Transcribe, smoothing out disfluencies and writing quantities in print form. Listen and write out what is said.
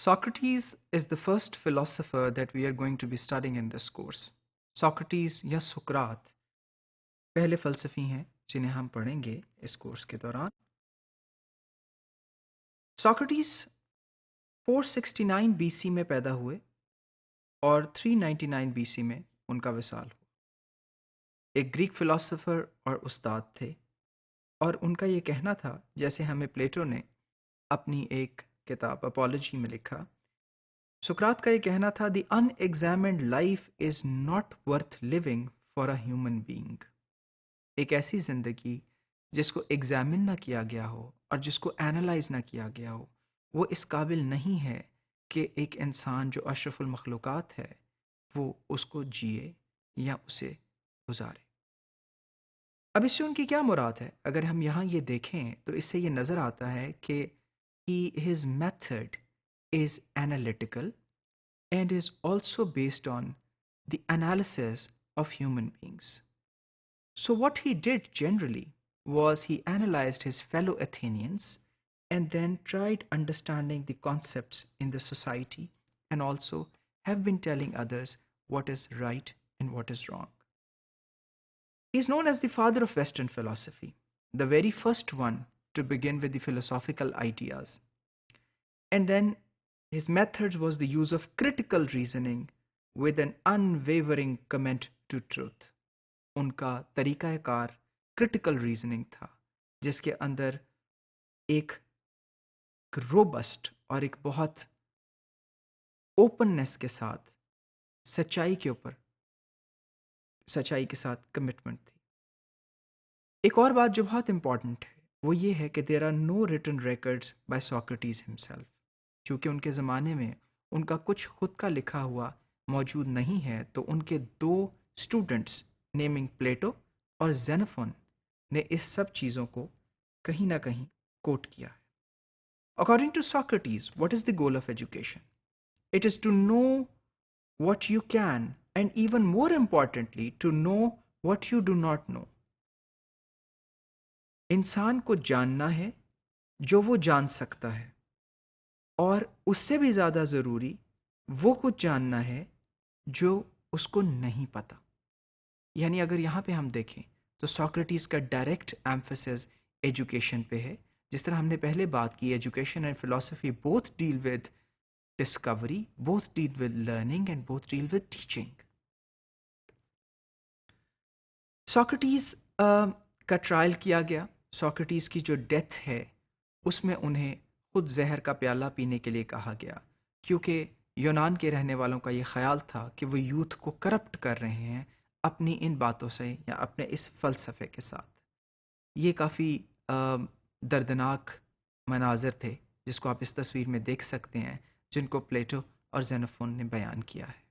Socrates is the first philosopher that we are going to be studying in this course. Socrates या सुकरात पहले फलसफी हैं जिन्हें हम पढ़ेंगे इस कोर्स के दौरान. Socrates 469 BC में पैदा हुए और 399 BC में उनका विसाल हुआ. एक ग्रीक फिलोसोफर और उस्ताद थे और उनका ये कहना था, जैसे हमें प्लेटो ने अपनी एक किताब अपॉलॉजी में लिखा, सुकरात का ये कहना था, the unexamined life is not worth living for a human being. एक ऐसी जिंदगी जिसको एग्जामिन ना किया गया हो और जिसको एनालाइज ना किया गया हो, वो इस काबिल नहीं है कि एक इंसान जो अशरफुल मखलूक़ात है वो उसको जिए या उसे गुजारे. अब इससे उनकी क्या मुराद है? अगर हम यहाँ ये देखें तो इससे ये नज़र आता है कि his method is analytical and is also based on the analysis of human beings. So what he did generally was he analyzed his fellow Athenians and then tried understanding the concepts in the society and also have been telling others what is right and what is wrong. He is known as the father of Western philosophy, the very first one to begin with the philosophical ideas. And then his methods was the use of critical reasoning with an unwavering commitment to truth. उनका तरीक़ाकार critical reasoning था, जिसके अंदर एक robust और एक बहुत openness के साथ सच्चाई के साथ commitment थी. एक और बात जो बहुत important है वो ये है कि there are no written records by Socrates himself. क्योंकि उनके ज़माने में उनका कुछ खुद का लिखा हुआ मौजूद नहीं है, तो उनके दो स्टूडेंट्स नेमिंग प्लेटो और जेनोफोन ने इस सब चीज़ों को कहीं ना कहीं कोट किया है. According to Socrates, what is the goal of education? It is to know what you can and even more importantly to know what you do not know. इंसान को जानना है जो वो जान सकता है, और उससे भी ज़्यादा ज़रूरी वो कुछ जानना है जो उसको नहीं पता. यानी अगर यहाँ पे हम देखें तो सॉक्रेटिस का डायरेक्ट एम्फेसिस एजुकेशन पे है. जिस तरह हमने पहले बात की, education and philosophy both deal with discovery, both deal with learning and both deal with teaching. Socrates का ट्रायल किया गया. सॉक्रेटिस की जो डेथ है उसमें उन्हें खुद जहर का प्याला पीने के लिए कहा गया, क्योंकि यूनान के रहने वालों का ये ख्याल था कि वो यूथ को करप्ट कर रहे हैं अपनी इन बातों से या अपने इस फ़लसफ़े के साथ. ये काफ़ी दर्दनाक मनाज़र थे जिसको आप इस तस्वीर में देख सकते हैं, जिनको प्लेटो और जेनोफोन ने बयान किया है.